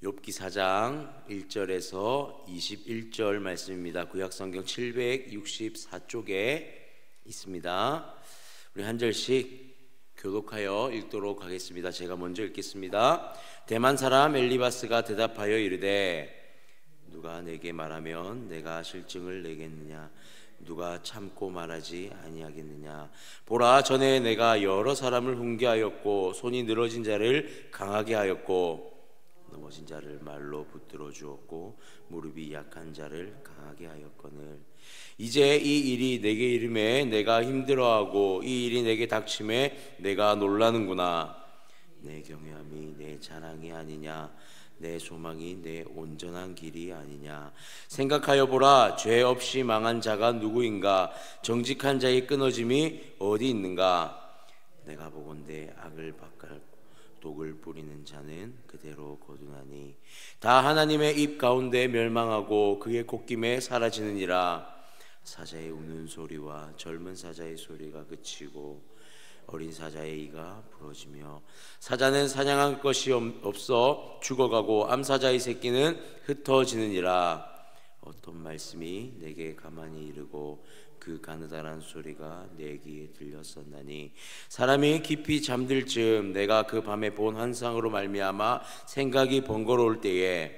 욥기 4장 1절에서 21절 말씀입니다. 구약성경 764쪽에 있습니다. 우리 한 절씩 교독하여 읽도록 하겠습니다. 제가 먼저 읽겠습니다. 대만 사람 엘리바스가 대답하여 이르되 누가 내게 말하면 내가 실증을 내겠느냐? 누가 참고 말하지 아니하겠느냐? 보라, 전에 내가 여러 사람을 훈계하였고 손이 늘어진 자를 강하게 하였고 넘어진 자를 말로 붙들어 주었고 무릎이 약한 자를 강하게 하였거늘 이제 이 일이 내게 이름에 내가 힘들어하고 이 일이 내게 닥침에 내가 놀라는구나. 내 경외함이 내 자랑이 아니냐? 내 소망이 내 온전한 길이 아니냐? 생각하여 보라, 죄 없이 망한 자가 누구인가? 정직한 자의 끊어짐이 어디 있는가? 내가 보건대 악을 바꾸고 독을 뿌리는 자는 그대로 거두나니 다 하나님의 입 가운데 멸망하고 그의 콧김에 사라지느니라. 사자의 우는 소리와 젊은 사자의 소리가 그치고 어린 사자의 이가 부러지며 사자는 사냥할 것이 없어 죽어가고 암사자의 새끼는 흩어지느니라. 어떤 말씀이 내게 가만히 이르고 그 가느다란 소리가 내 귀에 들렸었나니 사람이 깊이 잠들 즈음 내가 그 밤에 본 환상으로 말미암아 생각이 번거로울 때에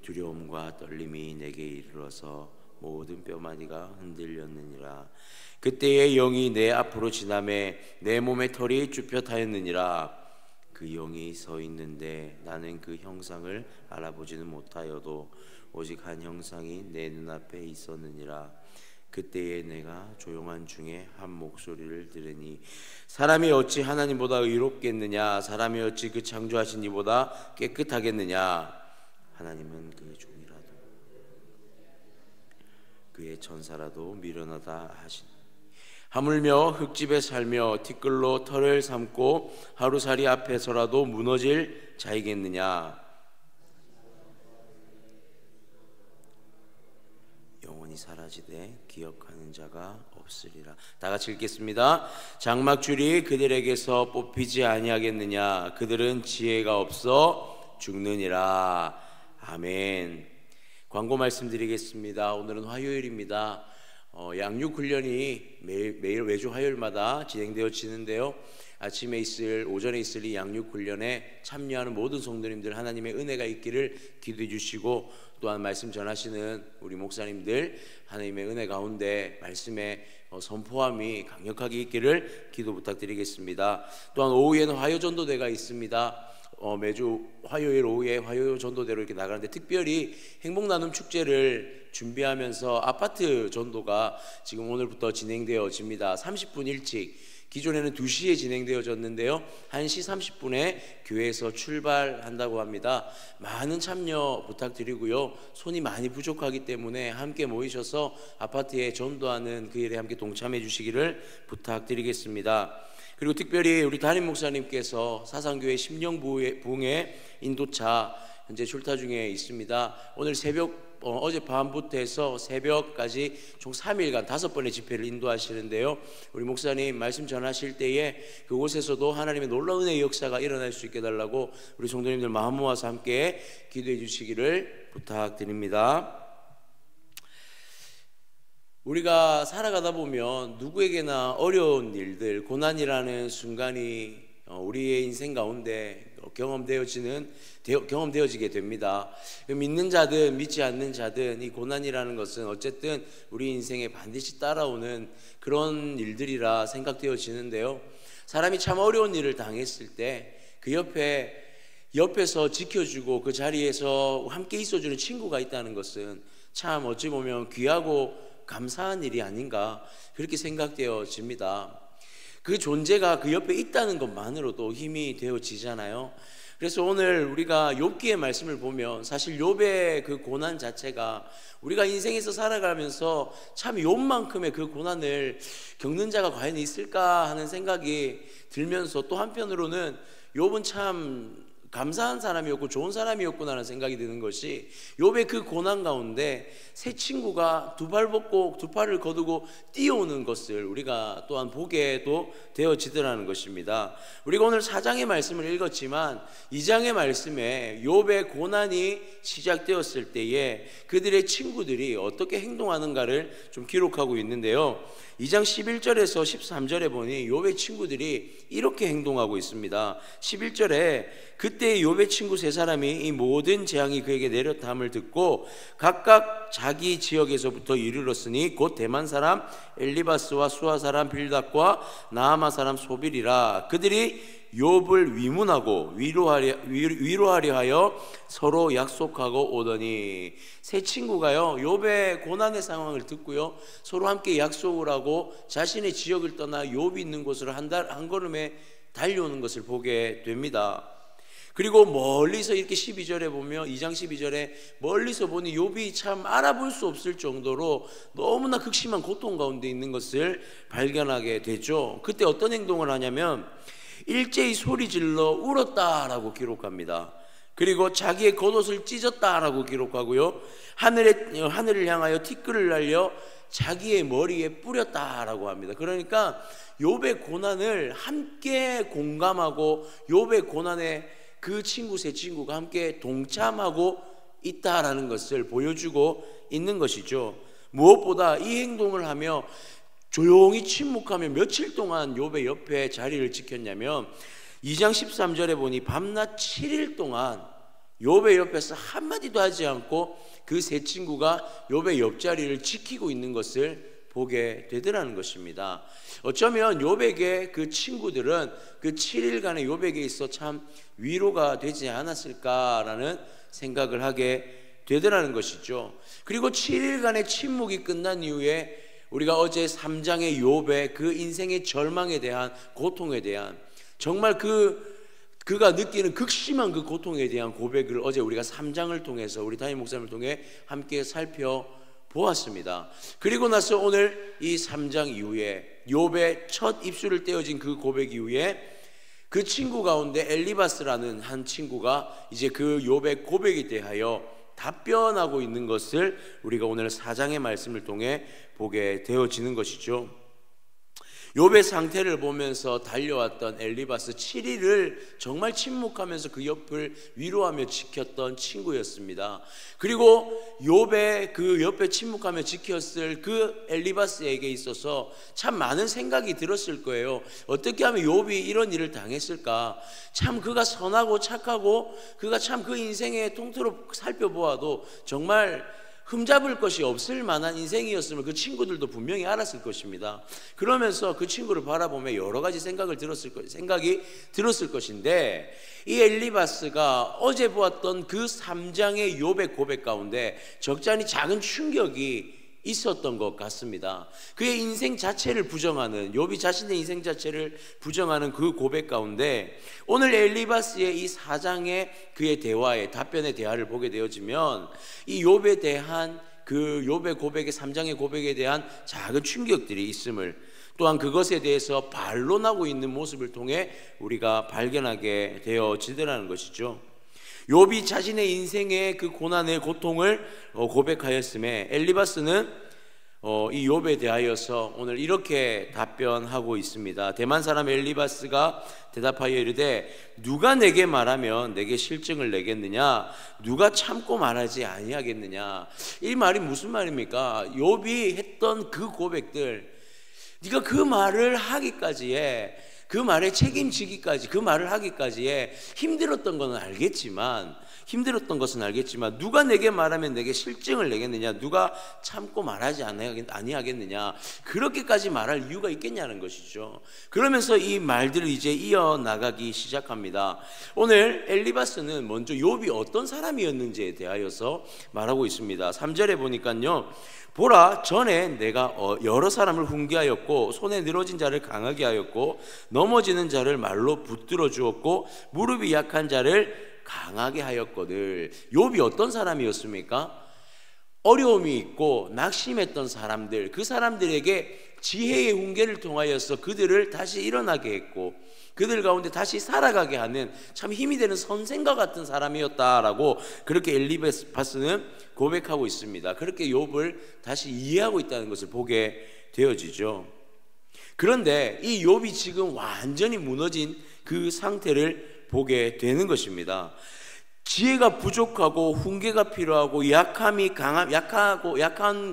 두려움과 떨림이 내게 이르러서 모든 뼈마디가 흔들렸느니라. 그때의 영이 내 앞으로 지나매 내 몸의 털이 쭈뼛하였느니라. 그 영이 서 있는데 나는 그 형상을 알아보지는 못하여도 오직 한 형상이 내 눈앞에 있었느니라. 그때에 내가 조용한 중에 한 목소리를 들으니 사람이 어찌 하나님보다 의롭겠느냐? 사람이 어찌 그 창조하신 이보다 깨끗하겠느냐? 하나님은 그 종이라도 그의 천사라도 미련하다 하시니 하물며 흙집에 살며 티끌로 털을 삼고 하루살이 앞에서라도 무너질 자이겠느냐? 영원히 사라지되 기억하는 자가 없으리라. 다 같이 읽겠습니다. 장막줄이 그들에게서 뽑히지 아니하겠느냐? 그들은 지혜가 없어 죽느니라. 아멘. 광고 말씀드리겠습니다. 오늘은 화요일입니다. 양육훈련이 매일 매주 화요일마다 진행되어지는데요. 오전에 있을 이 양육훈련에 참여하는 모든 성도님들 하나님의 은혜가 있기를 기도해 주시고, 또한 말씀 전하시는 우리 목사님들 하나님의 은혜 가운데 말씀의 선포함이 강력하게 있기를 기도 부탁드리겠습니다. 또한 오후에는 화요전도대가 있습니다. 매주 화요일 오후에 화요 전도대로 이렇게 나가는데, 특별히 행복나눔 축제를 준비하면서 아파트 전도가 지금 오늘부터 진행되어집니다. 30분 일찍, 기존에는 2시에 진행되어졌는데요, 1시 30분에 교회에서 출발한다고 합니다. 많은 참여 부탁드리고요, 손이 많이 부족하기 때문에 함께 모이셔서 아파트에 전도하는 그 일에 함께 동참해 주시기를 부탁드리겠습니다. 그리고 특별히 우리 담임 목사님께서 사상교회 심령부흥회 인도차 현재 출타 중에 있습니다. 오늘 어젯밤부터 해서 새벽까지 총 3일간 5번의 집회를 인도하시는데요, 우리 목사님 말씀 전하실 때에 그곳에서도 하나님의 놀라운 은혜의 역사가 일어날 수 있게 해달라고 우리 성도님들 마음 모아서 함께 기도해 주시기를 부탁드립니다. 우리가 살아가다 보면 누구에게나 어려운 일들, 고난이라는 순간이 우리의 인생 가운데 경험되어지게 됩니다. 믿는 자든 믿지 않는 자든 이 고난이라는 것은 어쨌든 우리 인생에 반드시 따라오는 그런 일들이라 생각되어지는데요, 사람이 참 어려운 일을 당했을 때 그 옆에서 지켜주고 그 자리에서 함께 있어주는 친구가 있다는 것은 참 어찌 보면 귀하고 감사한 일이 아닌가, 그렇게 생각되어집니다. 그 존재가 그 옆에 있다는 것만으로도 힘이 되어지잖아요. 그래서 오늘 우리가 욥기의 말씀을 보면 사실 욥의 그 고난 자체가 우리가 인생에서 살아가면서 참 욥만큼의 그 고난을 겪는 자가 과연 있을까 하는 생각이 들면서, 또 한편으로는 욥은 참 감사한 사람이었고 좋은 사람이었구나라는 생각이 드는 것이, 욥의 그 고난 가운데 세 친구가 두 발 벗고 두 팔을 거두고 뛰어오는 것을 우리가 또한 보게도 되어지더라는 것입니다. 우리가 오늘 4장의 말씀을 읽었지만 2장의 말씀에 욥의 고난이 시작되었을 때에 그들의 친구들이 어떻게 행동하는가를 좀 기록하고 있는데요, 2장 11절에서 13절에 보니 욥의 친구들이 이렇게 행동하고 있습니다. 11절에 그때 욥의 친구 세 사람이 이 모든 재앙이 그에게 내렸다함을 듣고 각각 자기 지역에서부터 이르렀으니 곧 대만 사람 엘리바스와 수아 사람 빌닷과 나아마 사람 소빌이라. 그들이 욥을 위문하고 위로하려 하여 서로 약속하고 오더니, 세 친구가요 욥의 고난의 상황을 듣고요 서로 함께 약속을 하고 자신의 지역을 떠나 욥이 있는 곳으로 한 걸음에 달려오는 것을 보게 됩니다. 그리고 멀리서 이렇게 12절에 보면, 2장 12절에 멀리서 보니 욥이 참 알아볼 수 없을 정도로 너무나 극심한 고통 가운데 있는 것을 발견하게 되죠. 그때 어떤 행동을 하냐면 일제히 소리질러 울었다라고 기록합니다. 그리고 자기의 겉옷을 찢었다라고 기록하고요, 하늘을 향하여 티끌을 날려 자기의 머리에 뿌렸다라고 합니다. 그러니까 욥의 고난을 함께 공감하고 욥의 고난에 그 세 친구가 함께 동참하고 있다라는 것을 보여주고 있는 것이죠. 무엇보다 이 행동을 하며 조용히 침묵하며 며칠 동안 욥의 옆에 자리를 지켰냐면, 2장 13절에 보니 밤낮 7일 동안 욥의 옆에서 한마디도 하지 않고 그 세 친구가 욥의 옆자리를 지키고 있는 것을 보게 되더라는 것입니다. 어쩌면 욥에게 그 친구들은 그 7일간의 욥에게 있어 참 위로가 되지 않았을까라는 생각을 하게 되더라는 것이죠. 그리고 7일간의 침묵이 끝난 이후에 우리가 어제 3장의 욥의 그 인생의 절망에 대한 고통에 대한, 정말 그가 느끼는 극심한 그 고통에 대한 고백을 어제 우리가 3장을 통해서 우리 담임 목사님을 통해 함께 살펴보았습니다. 그리고 나서 오늘 이 3장 이후에 욥의 첫 입술을 떼어진 그 고백 이후에 그 친구 가운데 엘리바스라는 한 친구가 이제 그 욥의 고백에 대하여 답변하고 있는 것을 우리가 오늘 4장의 말씀을 통해 보게 되어지는 것이죠. 욥의 상태를 보면서 달려왔던 엘리바스, 7일을 정말 침묵하면서 그 옆을 위로하며 지켰던 친구였습니다. 그리고 욥의 그 옆에 침묵하며 지켰을 그 엘리바스에게 있어서 참 많은 생각이 들었을 거예요. 어떻게 하면 욥이 이런 일을 당했을까? 참 그가 선하고 착하고 그가 참 그 인생에 통틀어 살펴보아도 정말 흠잡을 것이 없을 만한 인생이었음을 그 친구들도 분명히 알았을 것입니다. 그러면서 그 친구를 바라보며 여러 가지 생각이 들었을 것인데, 이 엘리바스가 어제 보았던 그 3장의 욥의 고백 가운데 적잖이 작은 충격이 있었던 것 같습니다. 그의 인생 자체를 부정하는, 욥이 자신의 인생 자체를 부정하는 그 고백 가운데 오늘 엘리바스의 이 4장의 그의 대화의 답변의 대화를 보게 되어지면 이 욥에 대한 그 욥의 고백의 3장의 고백에 대한 작은 충격들이 있음을, 또한 그것에 대해서 반론하고 있는 모습을 통해 우리가 발견하게 되어지더라는 것이죠. 욥이 자신의 인생의 그 고난의 고통을 고백하였음에 엘리바스는 이 욥에 대하여서 오늘 이렇게 답변하고 있습니다. 대만 사람 엘리바스가 대답하여 이르되 누가 내게 말하면 내게 실증을 내겠느냐? 누가 참고 말하지 아니하겠느냐? 이 말이 무슨 말입니까? 욥이 했던 그 고백들, 네가 그 말을 하기까지에, 그 말에 책임지기까지, 그 말을 하기까지에 힘들었던 것은 알겠지만 누가 내게 말하면 내게 실증을 내겠느냐? 누가 참고 말하지 아니하겠느냐? 그렇게까지 말할 이유가 있겠냐는 것이죠. 그러면서 이 말들을 이제 이어나가기 시작합니다. 오늘 엘리바스는 먼저 욥이 어떤 사람이었는지에 대하여서 말하고 있습니다. 3절에 보니까요, 보라, 전에 내가 여러 사람을 훈계하였고 손에 늘어진 자를 강하게 하였고 넘어지는 자를 말로 붙들어 주었고 무릎이 약한 자를 강하게 하였거늘. 욥이 어떤 사람이었습니까? 어려움이 있고 낙심했던 사람들, 그 사람들에게 지혜의 훈계를 통하여서 그들을 다시 일어나게 했고 그들 가운데 다시 살아가게 하는 참 힘이 되는 선생과 같은 사람이었다라고 그렇게 엘리바스는 고백하고 있습니다. 그렇게 욥을 다시 이해하고 있다는 것을 보게 되어지죠. 그런데 이 욥이 지금 완전히 무너진 그 상태를 보게 되는 것입니다. 지혜가 부족하고 훈계가 필요하고 약한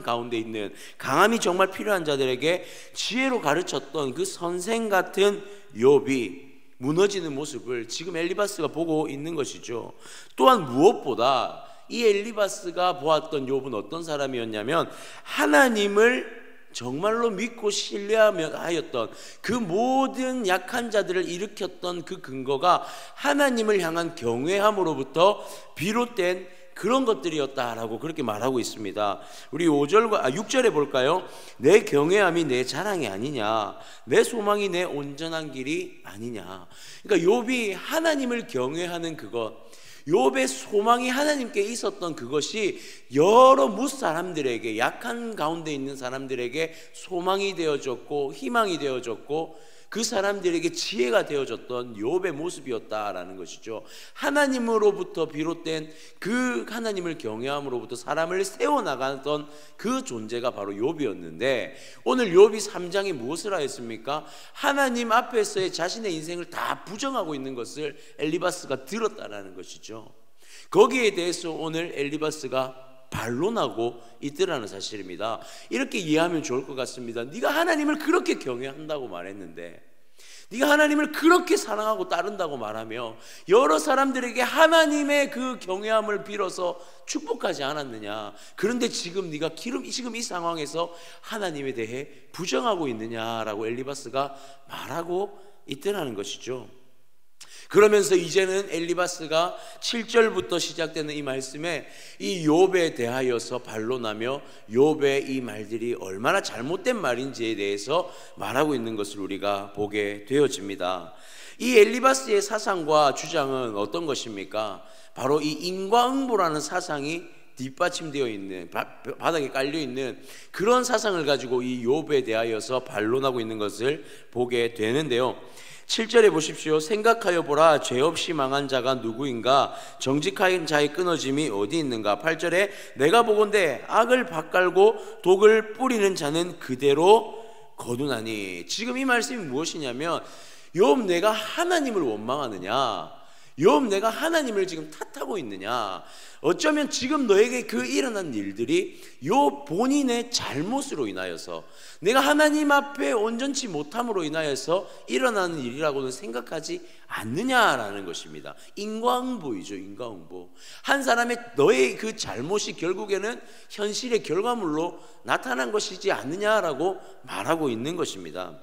가운데 있는 강함이 정말 필요한 자들에게 지혜로 가르쳤던 그 선생 같은 욥이 무너지는 모습을 지금 엘리바스가 보고 있는 것이죠. 또한 무엇보다 이 엘리바스가 보았던 욥은 어떤 사람이었냐면 하나님을 정말로 믿고 신뢰하였던 그 모든 약한 자들을 일으켰던 그 근거가 하나님을 향한 경외함으로부터 비롯된 그런 것들이었다라고 그렇게 말하고 있습니다. 우리 6절에 볼까요? 내 경외함이 내 자랑이 아니냐, 내 소망이 내 온전한 길이 아니냐. 그러니까 욥이 하나님을 경외하는 그것, 욥의 소망이 하나님께 있었던 그것이 여러 무사람들에게, 약한 가운데 있는 사람들에게 소망이 되어졌고 희망이 되어졌고 그 사람들에게 지혜가 되어졌던 욥의 모습이었다라는 것이죠. 하나님으로부터 비롯된 그 하나님을 경외함으로부터 사람을 세워나가던 그 존재가 바로 욥이었는데 오늘 욥이 3장에 무엇을 하였습니까? 하나님 앞에서의 자신의 인생을 다 부정하고 있는 것을 엘리바스가 들었다라는 것이죠. 거기에 대해서 오늘 엘리바스가 반론하고 있더라는 사실입니다. 이렇게 이해하면 좋을 것 같습니다. 네가 하나님을 그렇게 경외한다고 말했는데, 네가 하나님을 그렇게 사랑하고 따른다고 말하며 여러 사람들에게 하나님의 그 경외함을 빌어서 축복하지 않았느냐? 그런데 지금 네가 지금 이 상황에서 하나님에 대해 부정하고 있느냐라고 엘리바스가 말하고 있더라는 것이죠. 그러면서 이제는 엘리바스가 7절부터 시작되는 이 말씀에 이 욥에 대하여서 반론하며 욥의 이 말들이 얼마나 잘못된 말인지에 대해서 말하고 있는 것을 우리가 보게 되어집니다. 이 엘리바스의 사상과 주장은 어떤 것입니까? 바로 이 인과응보라는 사상이 뒷받침되어 있는, 바닥에 깔려 있는 그런 사상을 가지고 이 욥에 대하여서 반론하고 있는 것을 보게 되는데요. 7절에 보십시오. 생각하여 보라, 죄 없이 망한 자가 누구인가? 정직한 자의 끊어짐이 어디 있는가? 8절에 내가 보건대 악을 밭갈고 독을 뿌리는 자는 그대로 거두나니. 지금 이 말씀이 무엇이냐면 욥, 내가 하나님을 원망하느냐? 욥, 내가 하나님을 지금 탓하고 있느냐? 어쩌면 지금 너에게 그 일어난 일들이 욥 본인의 잘못으로 인하여서, 내가 하나님 앞에 온전치 못함으로 인하여서 일어나는 일이라고는 생각하지 않느냐라는 것입니다. 인과응보이죠. 인과응보. 한 사람의 너의 그 잘못이 결국에는 현실의 결과물로 나타난 것이지 않느냐라고 말하고 있는 것입니다.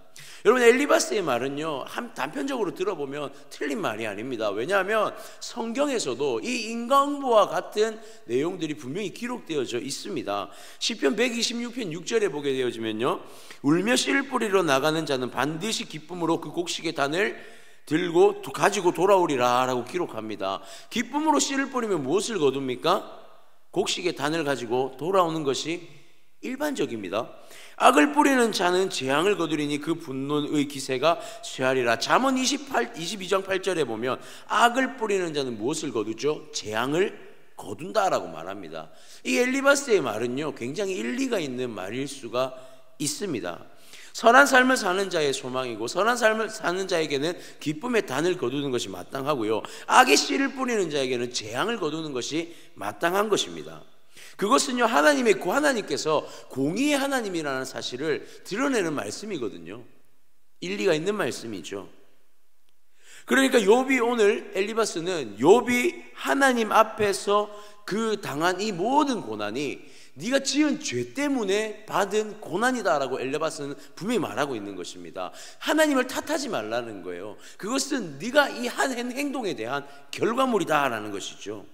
여러분, 엘리바스의 말은요, 단편적으로 들어보면 틀린 말이 아닙니다. 왜냐하면 성경에서도 이 인과응보와 같은 내용들이 분명히 기록되어져 있습니다. 시편 126편 6절에 보게 되어지면요, 울며 씨를 뿌리러 나가는 자는 반드시 기쁨으로 그 곡식의 단을 들고 가지고 돌아오리라 라고 기록합니다. 기쁨으로 씨를 뿌리면 무엇을 거둡니까? 곡식의 단을 가지고 돌아오는 것이 일반적입니다. 악을 뿌리는 자는 재앙을 거두리니 그 분노의 기세가 쇠하리라. 잠언 22장 8절에 보면 악을 뿌리는 자는 무엇을 거두죠? 재앙을 거둔다라고 말합니다. 이 엘리바스의 말은요, 굉장히 일리가 있는 말일 수가 있습니다. 선한 삶을 사는 자의 소망이고 선한 삶을 사는 자에게는 기쁨의 단을 거두는 것이 마땅하고요, 악의 씨를 뿌리는 자에게는 재앙을 거두는 것이 마땅한 것입니다. 그것은요, 하나님께서 공의의 하나님이라는 사실을 드러내는 말씀이거든요. 일리가 있는 말씀이죠. 그러니까 오늘 엘리바스는 욥이 하나님 앞에서 그 당한 이 모든 고난이 네가 지은 죄 때문에 받은 고난이다라고 엘리바스는 분명히 말하고 있는 것입니다. 하나님을 탓하지 말라는 거예요. 그것은 네가 이 한 행동에 대한 결과물이다라는 것이죠.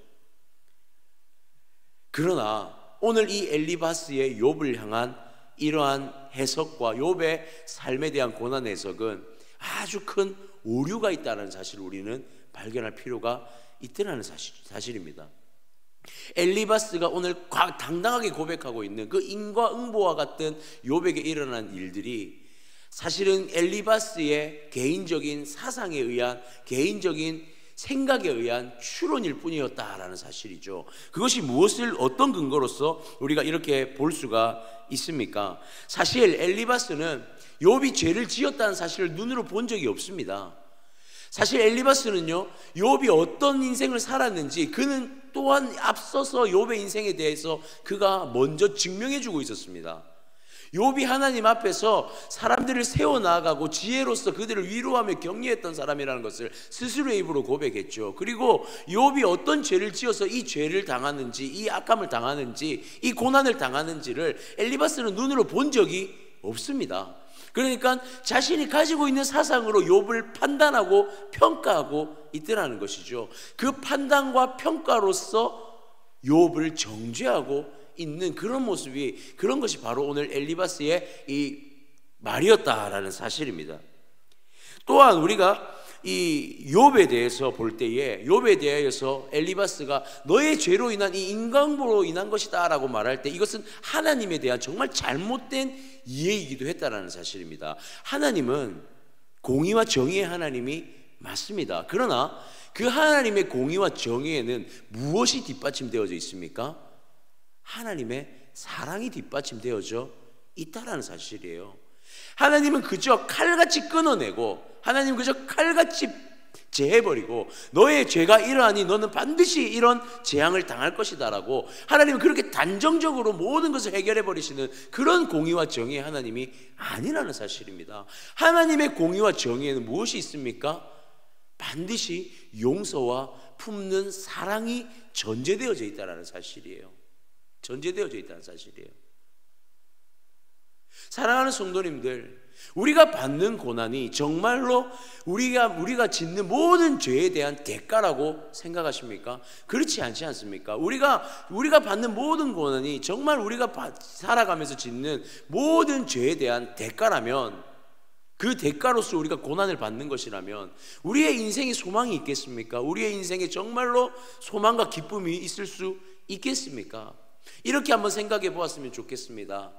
그러나 오늘 이 엘리바스의 욥을 향한 이러한 해석과 욥의 삶에 대한 고난 해석은 아주 큰 오류가 있다는 사실을 우리는 발견할 필요가 있다는 사실입니다. 엘리바스가 오늘 당당하게 고백하고 있는 그 인과응보와 같은 욥에게 일어난 일들이 사실은 엘리바스의 개인적인 사상에 의한, 개인적인 생각에 의한 추론일 뿐이었다라는 사실이죠. 그것이 무엇을, 어떤 근거로서 우리가 이렇게 볼 수가 있습니까? 사실 엘리바스는 욥이 죄를 지었다는 사실을 눈으로 본 적이 없습니다. 사실 엘리바스는요, 욥이 어떤 인생을 살았는지 그는 또한 앞서서 욥의 인생에 대해서 그가 먼저 증명해주고 있었습니다. 욥이 하나님 앞에서 사람들을 세워나가고 지혜로서 그들을 위로하며 격려했던 사람이라는 것을 스스로의 입으로 고백했죠. 그리고 욥이 어떤 죄를 지어서 이 죄를 당하는지, 이 악함을 당하는지, 이 고난을 당하는지를 엘리바스는 눈으로 본 적이 없습니다. 그러니까 자신이 가지고 있는 사상으로 욥을 판단하고 평가하고 있더라는 것이죠. 그 판단과 평가로서 욥을 정죄하고 있는 그런 모습이, 그런 것이 바로 오늘 엘리바스의 이 말이었다라는 사실입니다. 또한 우리가 이 욥에 대해서 볼 때에, 욥에 대하여서 엘리바스가 너의 죄로 인한, 이 인간보로 인한 것이다 라고 말할 때 이것은 하나님에 대한 정말 잘못된 이해이기도 했다라는 사실입니다. 하나님은 공의와 정의의 하나님이 맞습니다. 그러나 그 하나님의 공의와 정의에는 무엇이 뒷받침되어져 있습니까? 하나님의 사랑이 뒷받침되어져 있다라는 사실이에요. 하나님은 그저 칼같이 끊어내고, 하나님은 그저 칼같이 제해버리고, 너의 죄가 이러하니 너는 반드시 이런 재앙을 당할 것이다 라고 하나님은 그렇게 단정적으로 모든 것을 해결해 버리시는 그런 공의와 정의의 하나님이 아니라는 사실입니다. 하나님의 공의와 정의에는 무엇이 있습니까? 반드시 용서와 품는 사랑이 전제되어져 있다는 사실이에요. 전제되어져 있다는 사실이에요. 사랑하는 성도님들, 우리가 받는 고난이 정말로 우리가 짓는 모든 죄에 대한 대가라고 생각하십니까? 그렇지 않지 않습니까? 우리가 받는 모든 고난이 정말 우리가 살아가면서 짓는 모든 죄에 대한 대가라면, 그 대가로서 우리가 고난을 받는 것이라면 우리의 인생에 소망이 있겠습니까? 우리의 인생에 정말로 소망과 기쁨이 있을 수 있겠습니까? 이렇게 한번 생각해 보았으면 좋겠습니다.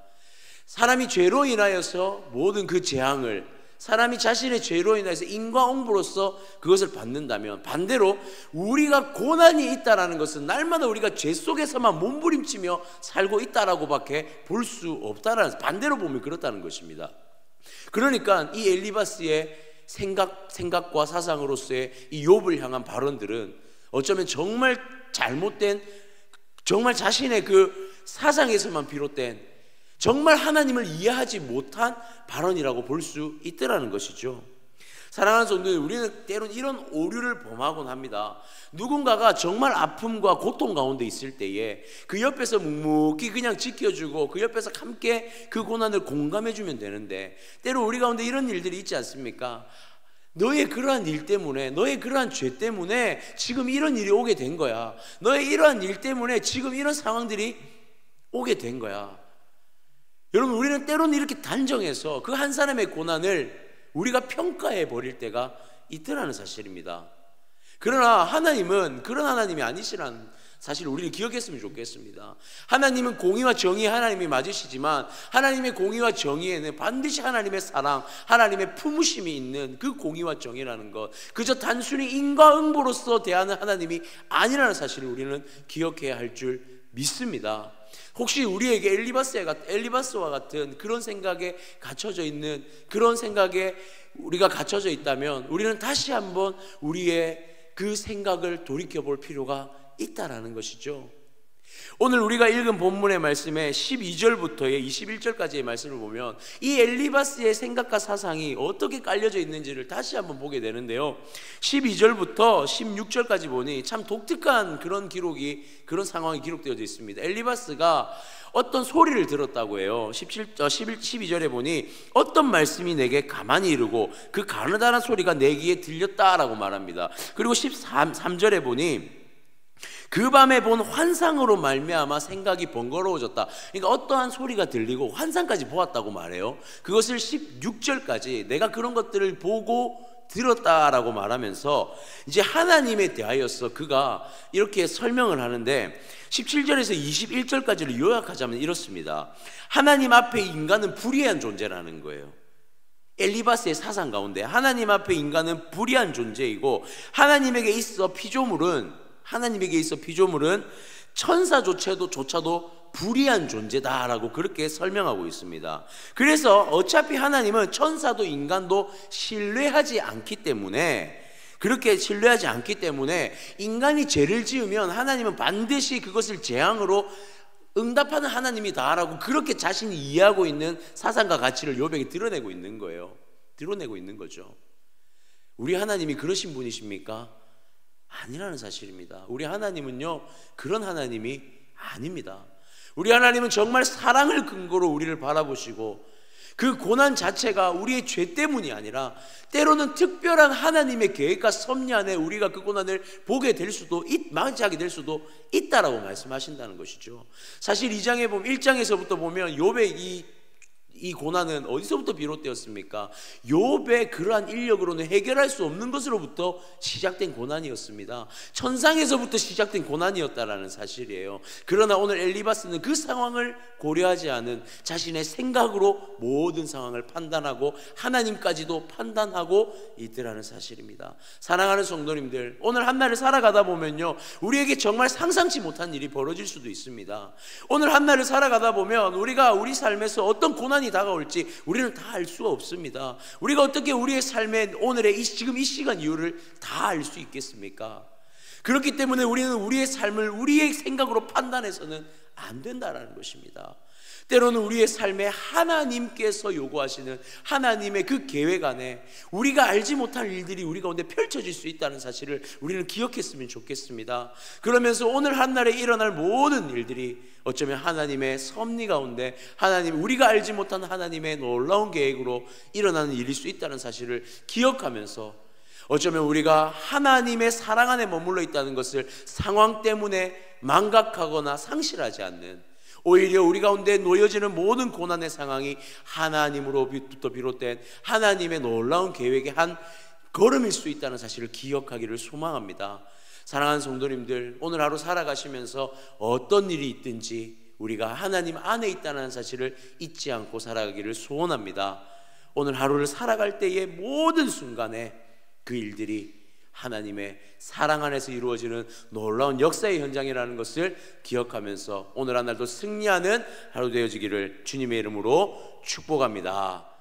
사람이 죄로 인하여서 모든 그 재앙을, 사람이 자신의 죄로 인해서 인과응보로서 그것을 받는다면, 반대로 우리가 고난이 있다라는 것은 날마다 우리가 죄 속에서만 몸부림치며 살고 있다라고밖에 볼 수 없다라는, 반대로 보면 그렇다는 것입니다. 그러니까 이 엘리바스의 생각과 사상으로서의 이 욥을 향한 발언들은 어쩌면 정말 잘못된, 정말 자신의 그 사상에서만 비롯된, 정말 하나님을 이해하지 못한 발언이라고 볼 수 있더라는 것이죠. 사랑하는 성도들, 우리는 때론 이런 오류를 범하곤 합니다. 누군가가 정말 아픔과 고통 가운데 있을 때에 그 옆에서 묵묵히 그냥 지켜주고 그 옆에서 함께 그 고난을 공감해주면 되는데, 때로 우리 가운데 이런 일들이 있지 않습니까? 너의 그러한 일 때문에, 너의 그러한 죄 때문에 지금 이런 일이 오게 된 거야. 너의 이러한 일 때문에 지금 이런 상황들이 오게 된 거야. 여러분, 우리는 때로는 이렇게 단정해서 그 한 사람의 고난을 우리가 평가해 버릴 때가 있더라는 사실입니다. 그러나 하나님은 그런 하나님이 아니시라는 사실을 우리는 기억했으면 좋겠습니다. 하나님은 공의와 정의의 하나님이 맞으시지만 하나님의 공의와 정의에는 반드시 하나님의 사랑, 하나님의 품으심이 있는 그 공의와 정의라는 것, 그저 단순히 인과응보로서 대하는 하나님이 아니라는 사실을 우리는 기억해야 할 줄 믿습니다. 혹시 우리에게 엘리바스와 같은 그런 생각에 갇혀져 있는, 그런 생각에 우리가 갇혀져 있다면 우리는 다시 한번 우리의 그 생각을 돌이켜볼 필요가 있다라는 것이죠. 오늘 우리가 읽은 본문의 말씀에 12절부터의 21절까지의 말씀을 보면 이 엘리바스의 생각과 사상이 어떻게 깔려져 있는지를 다시 한번 보게 되는데요, 12절부터 16절까지 보니 참 독특한 그런 그런 상황이 기록되어져 있습니다. 엘리바스가 어떤 소리를 들었다고 해요. 12절에 보니 어떤 말씀이 내게 가만히 이르고 그 가느다란 소리가 내 귀에 들렸다라고 말합니다. 그리고 13절에 보니 그 밤에 본 환상으로 말미암아 생각이 번거로워졌다. 그러니까 어떠한 소리가 들리고 환상까지 보았다고 말해요. 그것을 16절까지 내가 그런 것들을 보고 들었다라고 말하면서 이제 하나님에 대하여서 그가 이렇게 설명을 하는데 17절에서 21절까지를 요약하자면 이렇습니다. 하나님 앞에 인간은 불의한 존재라는 거예요. 엘리바스의 사상 가운데 하나님 앞에 인간은 불의한 존재이고 하나님에게 있어 피조물은 천사조차도 불의한 존재다라고 그렇게 설명하고 있습니다. 그래서 어차피 하나님은 천사도 인간도 그렇게 신뢰하지 않기 때문에 인간이 죄를 지으면 하나님은 반드시 그것을 재앙으로 응답하는 하나님이다라고 그렇게 자신이 이해하고 있는 사상과 가치를 욥에게 드러내고 있는 거예요. 드러내고 있는 거죠. 우리 하나님이 그러신 분이십니까? 아니라는 사실입니다. 우리 하나님은요, 그런 하나님이 아닙니다. 우리 하나님은 정말 사랑을 근거로 우리를 바라보시고 그 고난 자체가 우리의 죄 때문이 아니라 때로는 특별한 하나님의 계획과 섭리 안에 우리가 그 고난을 맞이하게 될 수도 있다라고 말씀하신다는 것이죠. 사실 1장에서부터 보면 욥의 이 고난은 어디서부터 비롯되었습니까? 욥의 그러한 인력으로는 해결할 수 없는 것으로부터 시작된 고난이었습니다. 천상에서부터 시작된 고난이었다라는 사실이에요. 그러나 오늘 엘리바스는 그 상황을 고려하지 않은 자신의 생각으로 모든 상황을 판단하고 하나님까지도 판단하고 있더라는 사실입니다. 사랑하는 성도님들, 오늘 한 날을 살아가다 보면요, 우리에게 정말 상상치 못한 일이 벌어질 수도 있습니다. 오늘 한 날을 살아가다 보면 우리가 우리 삶에서 어떤 고난이 다가올지 우리는 다 알 수가 없습니다. 우리가 어떻게 우리의 삶의 오늘의 지금 이 시간 이유를 다 알 수 있겠습니까? 그렇기 때문에 우리는 우리의 삶을 우리의 생각으로 판단해서는 안 된다라는 것입니다. 때로는 우리의 삶에 하나님께서 요구하시는 하나님의 그 계획 안에 우리가 알지 못할 일들이 우리 가운데 펼쳐질 수 있다는 사실을 우리는 기억했으면 좋겠습니다. 그러면서 오늘 한날에 일어날 모든 일들이 어쩌면 하나님의 섭리 가운데 우리가 알지 못한 하나님의 놀라운 계획으로 일어나는 일일 수 있다는 사실을 기억하면서 어쩌면 우리가 하나님의 사랑 안에 머물러 있다는 것을 상황 때문에 망각하거나 상실하지 않는, 오히려 우리 가운데 놓여지는 모든 고난의 상황이 하나님으로부터 비롯된 하나님의 놀라운 계획의 한 걸음일 수 있다는 사실을 기억하기를 소망합니다. 사랑하는 성도님들, 오늘 하루 살아가시면서 어떤 일이 있든지 우리가 하나님 안에 있다는 사실을 잊지 않고 살아가기를 소원합니다. 오늘 하루를 살아갈 때의 모든 순간에 그 일들이 하나님의 사랑 안에서 이루어지는 놀라운 역사의 현장이라는 것을 기억하면서 오늘 한 날도 승리하는 하루 되어지기를 주님의 이름으로 축복합니다.